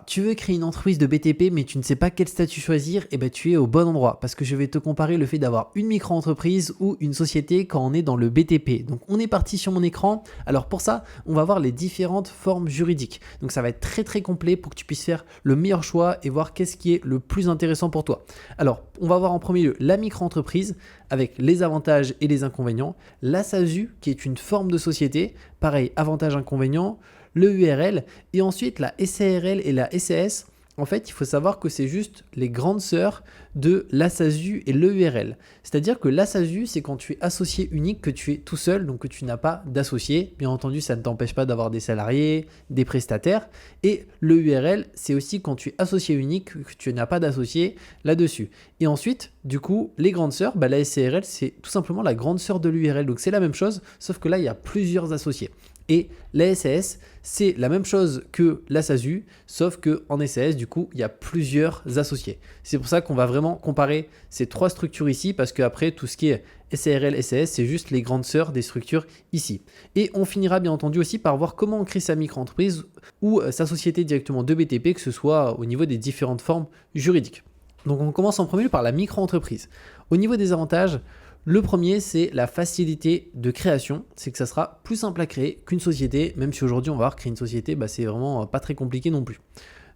tu veux créer une entreprise de BTP mais tu ne sais pas quel statut choisir, et ben tu es au bon endroit parce que je vais te comparer le fait d'avoir une micro-entreprise ou une société quand on est dans le BTP. Donc on est parti sur mon écran. Alors pour ça, on va voir les différentes formes juridiques. Donc ça va être très très complet pour que tu puisses faire le meilleur choix et voir qu'est-ce qui est le plus intéressant pour toi. Alors on va voir en premier lieu la micro-entreprise avec les avantages et les inconvénients, la SASU qui est une forme de société, pareil, avantages, inconvénients, le URL et ensuite la SARL et la SAS. En fait, il faut savoir que c'est juste les grandes sœurs de la SASU et le URL. C'est-à-dire que la SASU, c'est quand tu es associé unique, que tu es tout seul, donc que tu n'as pas d'associé. Bien entendu, ça ne t'empêche pas d'avoir des salariés, des prestataires. Et le URL, c'est aussi quand tu es associé unique, que tu n'as pas d'associé là-dessus. Et ensuite, du coup, les grandes sœurs, la SARL, c'est tout simplement la grande sœur de l'URL. Donc c'est la même chose, sauf que là, il y a plusieurs associés. Et la SAS, c'est la même chose que la SASU, sauf qu'en SAS, du coup, il y a plusieurs associés. C'est pour ça qu'on va vraiment comparer ces trois structures ici, parce qu'après, tout ce qui est SARL, SAS, c'est juste les grandes sœurs des structures ici. Et on finira bien entendu aussi par voir comment on crée sa micro-entreprise ou sa société directement de BTP, que ce soit au niveau des différentes formes juridiques. Donc on commence en premier lieu par la micro-entreprise. Au niveau des avantages, le premier, c'est la facilité de création. C'est que ça sera plus simple à créer qu'une société, même si aujourd'hui on va voir créer une société, c'est vraiment pas très compliqué non plus.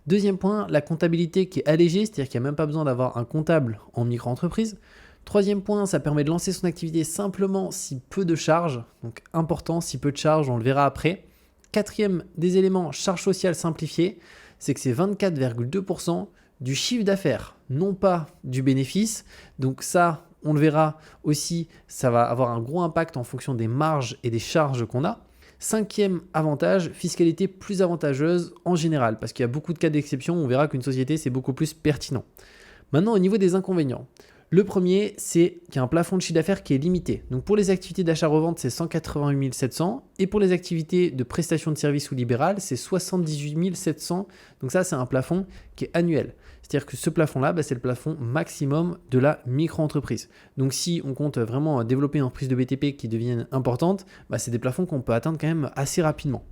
Deuxième point, la comptabilité qui est allégée, c'est-à-dire qu'il n'y a même pas besoin d'avoir un comptable en micro-entreprise. Troisième point, ça permet de lancer son activité simplement si peu de charges, donc important, si peu de charges, on le verra après. Quatrième des éléments, charge sociale simplifiée, c'est que c'est 24,2% du chiffre d'affaires, non pas du bénéfice. Donc ça, on le verra aussi, ça va avoir un gros impact en fonction des marges et des charges qu'on a. Cinquième avantage, fiscalité plus avantageuse en général, parce qu'il y a beaucoup de cas d'exception, on verra qu'une société, c'est beaucoup plus pertinent. Maintenant, au niveau des inconvénients, le premier, c'est qu'il y a un plafond de chiffre d'affaires qui est limité. Donc pour les activités d'achat-revente, c'est 188 700 et pour les activités de prestation de services ou libérales, c'est 78 700. Donc ça, c'est un plafond qui est annuel. C'est-à-dire que ce plafond-là, c'est le plafond maximum de la micro-entreprise. Donc si on compte vraiment développer une entreprise de BTP qui devienne importante, c'est des plafonds qu'on peut atteindre quand même assez rapidement.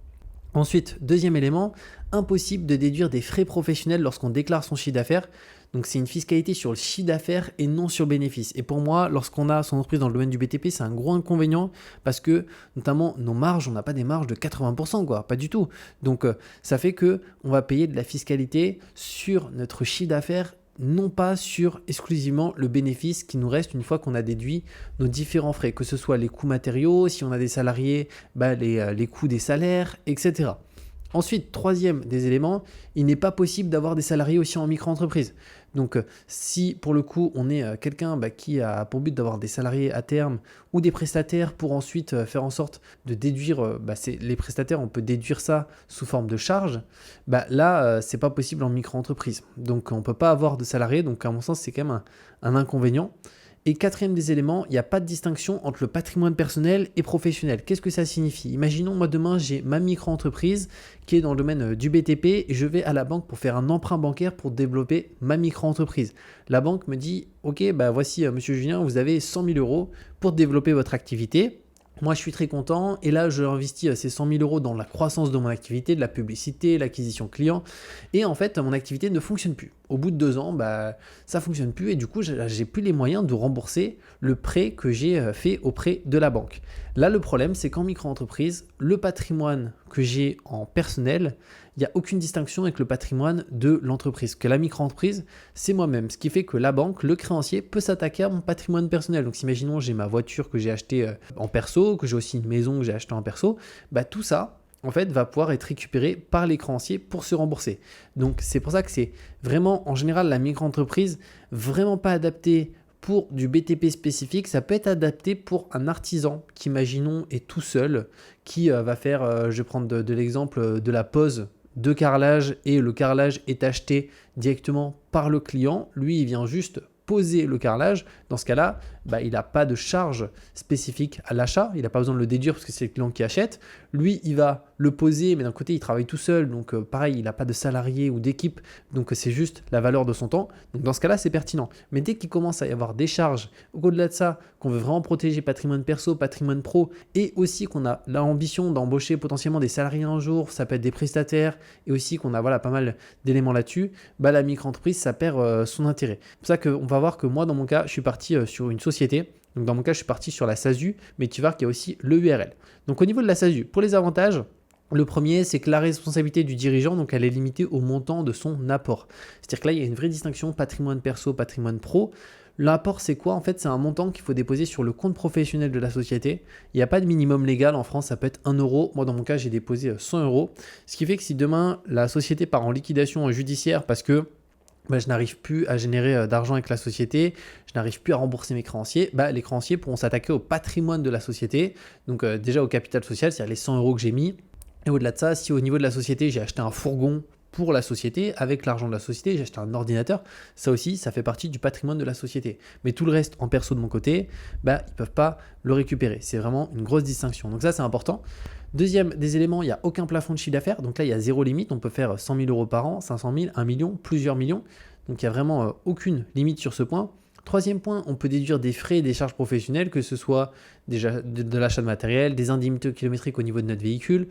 Ensuite, deuxième élément, impossible de déduire des frais professionnels lorsqu'on déclare son chiffre d'affaires. Donc c'est une fiscalité sur le chiffre d'affaires et non sur bénéfice. Et pour moi, lorsqu'on a son entreprise dans le domaine du BTP, c'est un gros inconvénient parce que notamment nos marges, on n'a pas des marges de 80%, pas du tout. Donc ça fait que on va payer de la fiscalité sur notre chiffre d'affaires, non pas sur exclusivement le bénéfice qui nous reste une fois qu'on a déduit nos différents frais, que ce soit les coûts matériaux, si on a des salariés, les coûts des salaires, etc. Ensuite, troisième des éléments, il n'est pas possible d'avoir des salariés aussi en micro-entreprise. Donc si pour le coup on est quelqu'un qui a pour but d'avoir des salariés à terme ou des prestataires pour ensuite faire en sorte de déduire les prestataires, on peut déduire ça sous forme de charge, là c'est pas possible en micro-entreprise. Donc on ne peut pas avoir de salariés, donc à mon sens c'est quand même un inconvénient. Et quatrième des éléments, il n'y a pas de distinction entre le patrimoine personnel et professionnel. Qu'est-ce que ça signifie ? Imaginons, moi demain, j'ai ma micro-entreprise qui est dans le domaine du BTP et je vais à la banque pour faire un emprunt bancaire pour développer ma micro-entreprise. La banque me dit, ok, voici monsieur Julien, vous avez 100 000 euros pour développer votre activité. Moi, je suis très content et là, je investis ces 100 000 euros dans la croissance de mon activité, de la publicité, l'acquisition client. Et en fait, mon activité ne fonctionne plus. Au bout de 2 ans, ça ne fonctionne plus et du coup, j'ai plus les moyens de rembourser le prêt que j'ai fait auprès de la banque. Là, le problème, c'est qu'en micro-entreprise, le patrimoine que j'ai en personnel, il n'y a aucune distinction avec le patrimoine de l'entreprise. Que la micro-entreprise, c'est moi-même. Ce qui fait que la banque, le créancier, peut s'attaquer à mon patrimoine personnel. Donc, imaginons, j'ai ma voiture que j'ai achetée en perso, que j'ai aussi une maison que j'ai achetée en perso. Tout ça, en fait, va pouvoir être récupéré par les créanciers pour se rembourser. Donc, c'est pour ça que c'est vraiment, en général, la micro-entreprise, vraiment pas adaptée pour du BTP spécifique. Ça peut être adapté pour un artisan qui, imaginons, est tout seul, qui va faire, je vais prendre de l'exemple de la pose de carrelage et le carrelage est acheté directement par le client. Lui, il vient juste poser le carrelage, dans ce cas-là, il n'a pas de charge spécifique à l'achat, il n'a pas besoin de le déduire parce que c'est le client qui achète. Lui, il va le poser, mais d'un côté, il travaille tout seul, donc pareil, il n'a pas de salarié ou d'équipe, donc c'est juste la valeur de son temps. Donc dans ce cas-là, c'est pertinent. Mais dès qu'il commence à y avoir des charges, au-delà de ça, qu'on veut vraiment protéger patrimoine perso, patrimoine pro, et aussi qu'on a l'ambition d'embaucher potentiellement des salariés un jour, ça peut être des prestataires, et aussi qu'on a pas mal d'éléments là-dessus, la micro-entreprise, ça perd son intérêt. C'est pour ça qu'on va voir que moi, dans mon cas, je suis parti sur une société. Donc dans mon cas, je suis parti sur la SASU, mais tu vas voir qu'il y a aussi le URL. Donc au niveau de la SASU, pour les avantages, le premier, c'est que la responsabilité du dirigeant, donc elle est limitée au montant de son apport. C'est-à-dire que là, il y a une vraie distinction patrimoine perso, patrimoine pro. L'apport, c'est quoi? En fait, c'est un montant qu'il faut déposer sur le compte professionnel de la société. Il n'y a pas de minimum légal en France, ça peut être 1 euro. Moi, dans mon cas, j'ai déposé 100 euros. Ce qui fait que si demain, la société part en liquidation judiciaire parce que je n'arrive plus à générer d'argent avec la société, je n'arrive plus à rembourser mes créanciers, les créanciers pourront s'attaquer au patrimoine de la société, donc déjà au capital social, c'est-à-dire les 100 euros que j'ai mis. Et au-delà de ça, si au niveau de la société, j'ai acheté un fourgon pour la société, avec l'argent de la société, j'ai acheté un ordinateur, ça aussi, ça fait partie du patrimoine de la société. Mais tout le reste, en perso de mon côté, ils ne peuvent pas le récupérer. C'est vraiment une grosse distinction. Donc ça, c'est important. Deuxième des éléments, il n'y a aucun plafond de chiffre d'affaires. Donc là, il y a zéro limite. On peut faire 100 000 euros par an, 500 000, 1 million, plusieurs millions. Donc il n'y a vraiment aucune limite sur ce point. Troisième point, on peut déduire des frais et des charges professionnelles, que ce soit déjà de l'achat de matériel, des indemnités kilométriques au niveau de notre véhicule,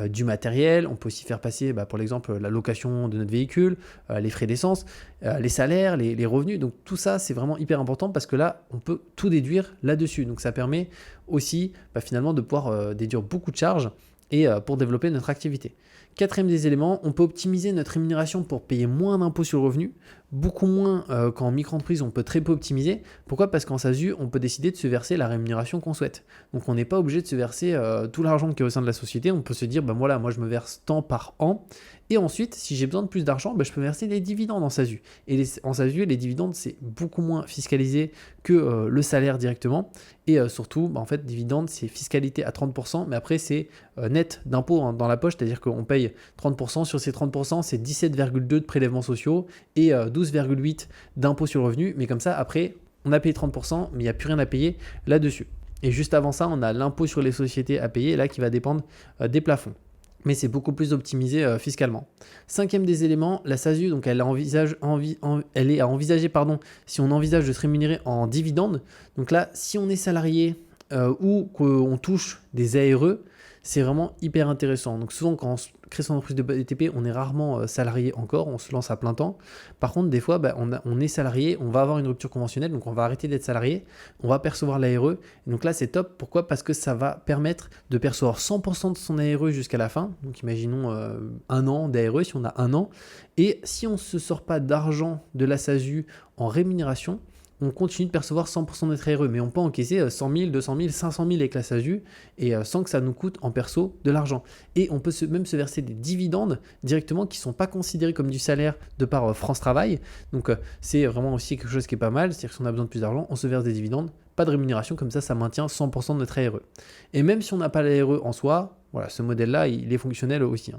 du matériel. On peut aussi faire passer, pour l'exemple, la location de notre véhicule, les frais d'essence, les salaires, les revenus. Donc tout ça, c'est vraiment hyper important parce que là, on peut tout déduire là-dessus. Donc ça permet aussi finalement de pouvoir déduire beaucoup de charges et pour développer notre activité. Quatrième des éléments, on peut optimiser notre rémunération pour payer moins d'impôts sur le revenu, beaucoup moins qu'en micro-entreprise, on peut très peu optimiser. Pourquoi? Parce qu'en SASU, on peut décider de se verser la rémunération qu'on souhaite. Donc on n'est pas obligé de se verser tout l'argent qui est au sein de la société, on peut se dire, moi je me verse tant par an, et ensuite, si j'ai besoin de plus d'argent, je peux verser des dividendes en SASU. Et en SASU, les dividendes, c'est beaucoup moins fiscalisé que le salaire directement. Et surtout, en fait, dividendes, c'est fiscalité à 30%, mais après, c'est net d'impôts dans la poche, c'est-à-dire qu'on paye 30%. Sur ces 30%, c'est 17,2 de prélèvements sociaux et 12,8 d'impôts sur le revenu. Mais comme ça, après, on a payé 30%, mais il n'y a plus rien à payer là-dessus. Et juste avant ça, on a l'impôt sur les sociétés à payer, là, qui va dépendre des plafonds. Mais c'est beaucoup plus optimisé fiscalement. Cinquième des éléments, la SASU, donc elle est à envisager si on envisage de se rémunérer en dividendes. Donc là, si on est salarié ou qu'on touche des ARE, c'est vraiment hyper intéressant. Donc souvent, quand on crée son entreprise de BTP, on est rarement salarié encore, on se lance à plein temps. Par contre, des fois, on est salarié, on va avoir une rupture conventionnelle, donc on va arrêter d'être salarié, on va percevoir l'ARE. Et donc là, c'est top. Pourquoi? Parce que ça va permettre de percevoir 100% de son ARE jusqu'à la fin. Donc imaginons 1 an d'ARE, si on a 1 an. Et si on ne se sort pas d'argent de la SASU en rémunération, on continue de percevoir 100% de notre ARE, mais on peut encaisser 100 000, 200 000, 500 000 avec la SASU et sans que ça nous coûte en perso de l'argent. Et on peut même se verser des dividendes directement qui ne sont pas considérés comme du salaire de par France Travail. Donc c'est vraiment aussi quelque chose qui est pas mal, c'est-à-dire que si on a besoin de plus d'argent, on se verse des dividendes, pas de rémunération, comme ça maintient 100% de notre ARE. Et même si on n'a pas l'ARE en soi, voilà, ce modèle-là, il est fonctionnel aussi.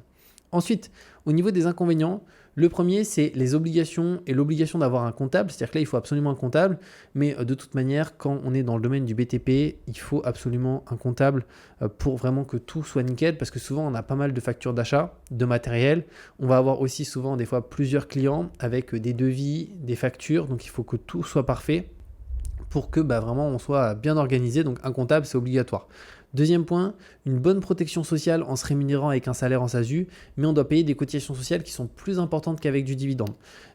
Ensuite, au niveau des inconvénients, le premier, c'est les obligations et l'obligation d'avoir un comptable. C'est-à-dire que là, il faut absolument un comptable. Mais de toute manière, quand on est dans le domaine du BTP, il faut absolument un comptable pour vraiment que tout soit nickel. Parce que souvent, on a pas mal de factures d'achat, de matériel. On va avoir aussi souvent, des fois, plusieurs clients avec des devis, des factures. Donc, il faut que tout soit parfait pour que vraiment on soit bien organisé. Donc, un comptable, c'est obligatoire. Deuxième point, une bonne protection sociale en se rémunérant avec un salaire en SASU, mais on doit payer des cotisations sociales qui sont plus importantes qu'avec du dividende.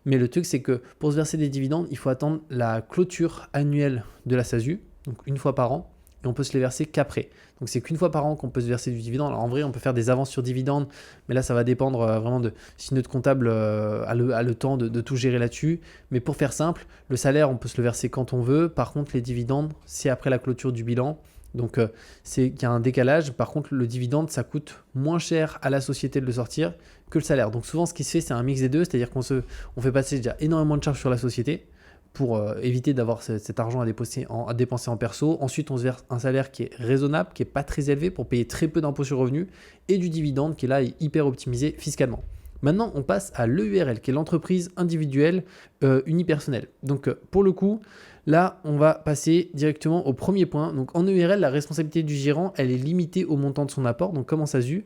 Mais le truc, c'est que pour se verser des dividendes, il faut attendre la clôture annuelle de la SASU, donc une fois par an, et on peut se les verser qu'après. Donc c'est qu'une fois par an qu'on peut se verser du dividende. Alors en vrai, on peut faire des avances sur dividendes, mais là, ça va dépendre vraiment de si notre comptable a le temps de tout gérer là-dessus. Mais pour faire simple, le salaire, on peut se le verser quand on veut. Par contre, les dividendes, c'est après la clôture du bilan. Donc, il y a un décalage. Par contre, le dividende, ça coûte moins cher à la société de le sortir que le salaire. Donc, souvent, ce qui se fait, c'est un mix des deux. C'est-à-dire qu'on fait passer déjà énormément de charges sur la société pour éviter d'avoir cet argent à dépenser en perso. Ensuite, on se verse un salaire qui est raisonnable, qui n'est pas très élevé pour payer très peu d'impôts sur le revenu et du dividende qui est là est hyper optimisé fiscalement. Maintenant, on passe à l'EURL, qui est l'entreprise individuelle unipersonnelle. Donc, pour le coup, là, on va passer directement au premier point. Donc, en EURL, la responsabilité du gérant, elle est limitée au montant de son apport, donc comme en SASU.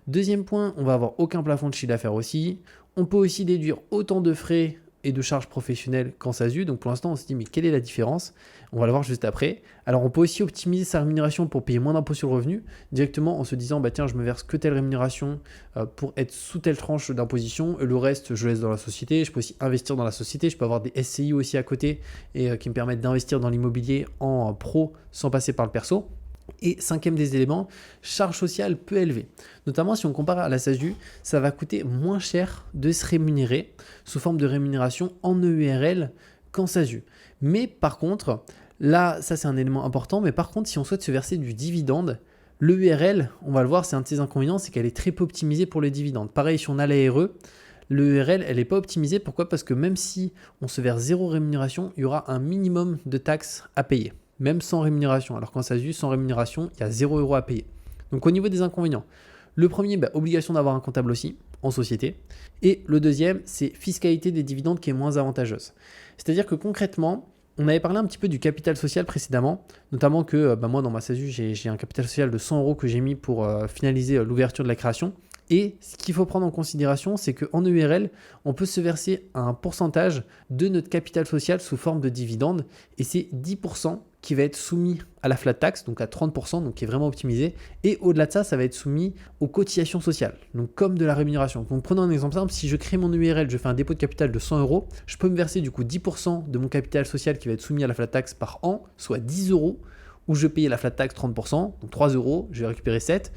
Deuxième point, on va avoir aucun plafond de chiffre d'affaires aussi. On peut aussi déduire autant de frais et de charges professionnelles qu'en SASU. Donc pour l'instant, on se dit, mais quelle est la différence? On va le voir juste après. Alors on peut aussi optimiser sa rémunération pour payer moins d'impôts sur le revenu, directement en se disant, bah tiens, je me verse que telle rémunération pour être sous telle tranche d'imposition, et le reste, je laisse dans la société. Je peux aussi investir dans la société, je peux avoir des SCI aussi à côté et qui me permettent d'investir dans l'immobilier en pro sans passer par le perso. Et cinquième des éléments, charge sociale peu élevée. Notamment si on compare à la SASU, ça va coûter moins cher de se rémunérer sous forme de rémunération en EURL qu'en SASU. Mais par contre, là, ça c'est un élément important, mais par contre, si on souhaite se verser du dividende, l'EURL, on va le voir, c'est un de ses inconvénients, c'est qu'elle est très peu optimisée pour les dividendes. Pareil, si on a la RE, l'EURL, elle n'est pas optimisée. Pourquoi? Parce que même si on se verse zéro rémunération, il y aura un minimum de taxes à payer. Même sans rémunération. Alors qu'en SASU, sans rémunération, il y a 0 € à payer. Donc au niveau des inconvénients, le premier, obligation d'avoir un comptable aussi en société. Et le deuxième, c'est fiscalité des dividendes qui est moins avantageuse. C'est-à-dire que concrètement, on avait parlé un petit peu du capital social précédemment, notamment que moi dans ma SASU, j'ai un capital social de 100 € que j'ai mis pour finaliser l'ouverture de la création. Et ce qu'il faut prendre en considération, c'est qu'en EURL, on peut se verser un pourcentage de notre capital social sous forme de dividende. Et c'est 10% qui va être soumis à la flat tax, donc à 30%, donc qui est vraiment optimisé. Et au-delà de ça, ça va être soumis aux cotisations sociales, donc comme de la rémunération. Donc prenons un exemple simple, si je crée mon EURL, je fais un dépôt de capital de 100 €, je peux me verser du coup 10% de mon capital social qui va être soumis à la flat tax par an, soit 10 €, où je paye la flat tax 30%, donc 3 €, je vais récupérer 7.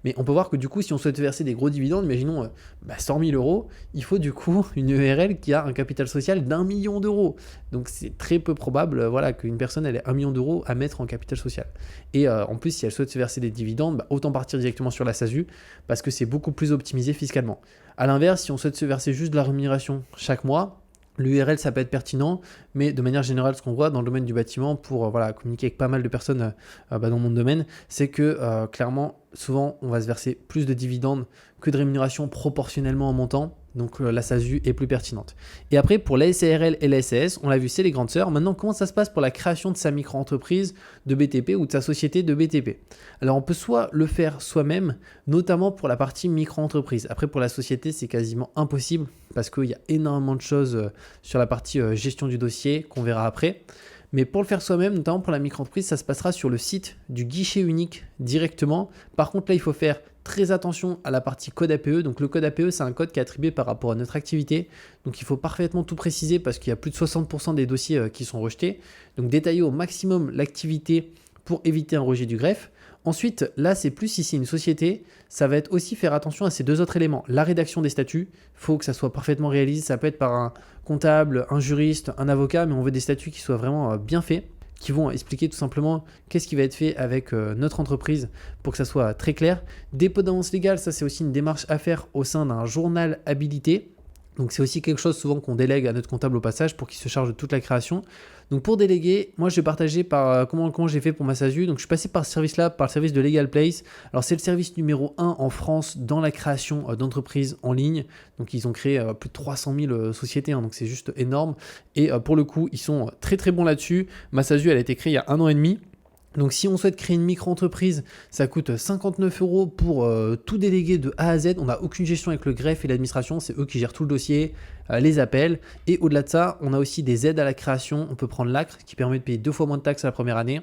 Mais on peut voir que du coup, si on souhaite verser des gros dividendes, imaginons 100 000 €, il faut du coup une EURL qui a un capital social d'1 million d'euros. Donc c'est très peu probable qu'une personne ait 1 million d'euros à mettre en capital social. Et en plus, si elle souhaite se verser des dividendes, autant partir directement sur la SASU parce que c'est beaucoup plus optimisé fiscalement. A l'inverse, si on souhaite se verser juste de la rémunération chaque mois, l'URL, ça peut être pertinent, mais de manière générale, ce qu'on voit dans le domaine du bâtiment, pour communiquer avec pas mal de personnes dans mon domaine, c'est que clairement, souvent, on va se verser plus de dividendes que de rémunération proportionnellement en montant. Donc la SASU est plus pertinente. Et après, pour la SARL et la SAS, on l'a vu, c'est les grandes sœurs. Maintenant, comment ça se passe pour la création de sa micro-entreprise de BTP ou de sa société de BTP? Alors, on peut soit le faire soi-même, notamment pour la partie micro-entreprise. Après, pour la société, c'est quasiment impossible parce qu'il y a énormément de choses sur la partie gestion du dossier qu'on verra après. Mais pour le faire soi-même, notamment pour la micro-entreprise, ça se passera sur le site du guichet unique directement. Par contre, là, il faut faire très attention à la partie code APE. Donc le code APE, c'est un code qui est attribué par rapport à notre activité. Donc il faut parfaitement tout préciser parce qu'il y a plus de 60% des dossiers qui sont rejetés. Donc détailler au maximum l'activité pour éviter un rejet du greffe. Ensuite, là, c'est plus si c'est une société, ça va être aussi faire attention à ces deux autres éléments. La rédaction des statuts, il faut que ça soit parfaitement réalisé. Ça peut être par un comptable, un juriste, un avocat, mais on veut des statuts qui soient vraiment bien faits, qui vont expliquer tout simplement qu'est-ce qui va être fait avec notre entreprise pour que ça soit très clair. Dépôt d'avance légale, ça c'est aussi une démarche à faire au sein d'un journal habilité. Donc c'est aussi quelque chose souvent qu'on délègue à notre comptable au passage pour qu'il se charge de toute la création. Donc pour déléguer, moi je vais partager par comment j'ai fait pour ma SASU. Donc je suis passé par ce service-là, par le service de Legal Place. Alors c'est le service numéro 1 en France dans la création d'entreprises en ligne. Donc ils ont créé plus de 300 000 sociétés, donc c'est juste énorme. Et pour le coup, ils sont très très bons là-dessus. Ma SASU, elle a été créée il y a 1 an et demi. Donc si on souhaite créer une micro-entreprise, ça coûte 59 € pour tout déléguer de A à Z. On n'a aucune gestion avec le greffe et l'administration, c'est eux qui gèrent tout le dossier, les appels. Et au-delà de ça, on a aussi des aides à la création. On peut prendre l'ACRE qui permet de payer 2 fois moins de taxes à la première année.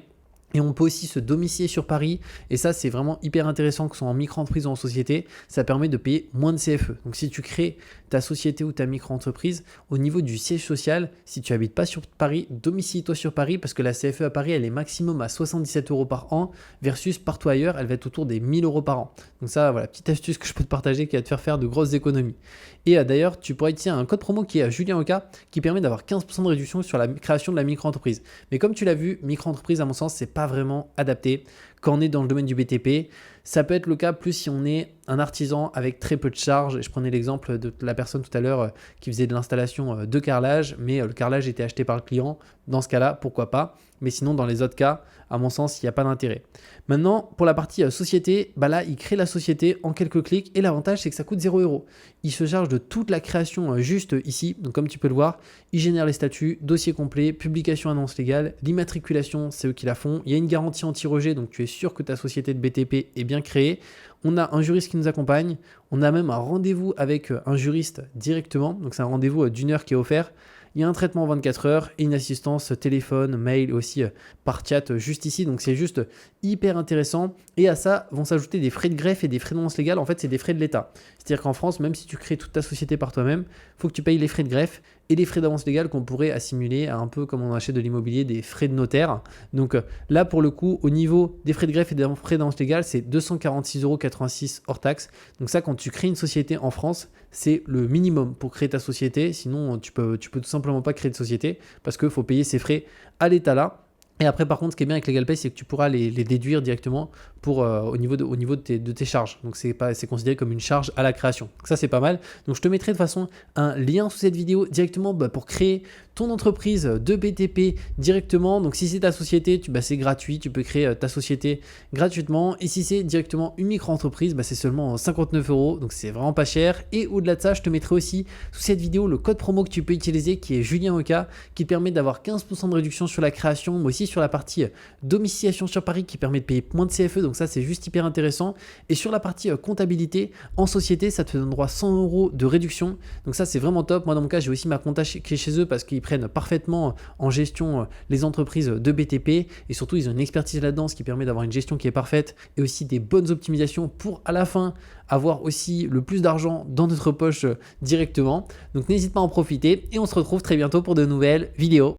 Et on peut aussi se domicilier sur Paris. Et ça, c'est vraiment hyper intéressant, que ce soit en micro-entreprise ou en société. Ça permet de payer moins de CFE. Donc si tu crées ta société ou ta micro-entreprise, au niveau du siège social, si tu habites pas sur Paris, domicile-toi sur Paris parce que la CFE à Paris, elle est maximum à 77 € par an versus partout ailleurs, elle va être autour des 1 000 € par an. Donc ça, voilà, petite astuce que je peux te partager qui va te faire de grosses économies. Et d'ailleurs, tu pourrais utiliser un code promo qui est à Julien Oka qui permet d'avoir 15% de réduction sur la création de la micro-entreprise. Mais comme tu l'as vu, micro-entreprise, à mon sens, c'est pas vraiment adapté. quand on est dans le domaine du BTP. Ça peut être le cas plus si on est un artisan avec très peu de charges. Je prenais l'exemple de la personne tout à l'heure qui faisait de l'installation de carrelage, mais le carrelage était acheté par le client. Dans ce cas-là, pourquoi pas? Mais sinon, dans les autres cas, à mon sens, il n'y a pas d'intérêt. Maintenant, pour la partie société, là, il crée la société en quelques clics et l'avantage, c'est que ça coûte 0 €. Il se charge de toute la création juste ici. Donc, comme tu peux le voir, il génère les statuts, dossier complet, publication annonce légale, l'immatriculation, c'est eux qui la font. Il y a une garantie anti-rejet, donc tu es sûr que ta société de BTP est bien créée. On a un juriste qui nous accompagne. On a même un rendez-vous avec un juriste directement. Donc, c'est un rendez-vous d'1 heure qui est offert. Il y a un traitement en 24 heures et une assistance téléphone, mail aussi par chat juste ici. Donc c'est juste hyper intéressant. Et à ça vont s'ajouter des frais de greffe et des frais d'annonce légale. En fait, c'est des frais de l'État. C'est-à-dire qu'en France, même si tu crées toute ta société par toi-même, il faut que tu payes les frais de greffe et les frais d'avance légale qu'on pourrait assimiler à un peu comme on achète de l'immobilier, des frais de notaire. Donc là, pour le coup, au niveau des frais de greffe et des frais d'avance légale, c'est 246,86 € hors taxe. Donc ça, quand tu crées une société en France, c'est le minimum pour créer ta société. Sinon, tu peux tout simplement pas créer de société parce qu'il faut payer ces frais à l'État là. Et après, par contre, ce qui est bien avec LegalPay, c'est que tu pourras les déduire directement au niveau de tes charges. Donc, c'est considéré comme une charge à la création. Donc, ça, c'est pas mal. Donc, je te mettrai de toute façon un lien sous cette vidéo directement pour créer ton entreprise de BTP directement. Donc, si c'est ta société, c'est gratuit. Tu peux créer ta société gratuitement. Et si c'est directement une micro-entreprise, c'est seulement 59 €. Donc, c'est vraiment pas cher. Et au-delà de ça, je te mettrai aussi sous cette vidéo le code promo que tu peux utiliser qui est JulienOka, qui te permet d'avoir 15% de réduction sur la création, mais aussi sur la partie domiciliation sur Paris qui permet de payer moins de CFE. Donc ça, c'est juste hyper intéressant. Et sur la partie comptabilité en société, ça te donne droit à 100 € de réduction. Donc ça, c'est vraiment top. Moi, dans mon cas, j'ai aussi ma compta qui est chez eux parce qu'ils prennent parfaitement en gestion les entreprises de BTP. Et surtout, ils ont une expertise là-dedans, ce qui permet d'avoir une gestion qui est parfaite et aussi des bonnes optimisations pour à la fin avoir aussi le plus d'argent dans notre poche directement. Donc n'hésite pas à en profiter et on se retrouve très bientôt pour de nouvelles vidéos.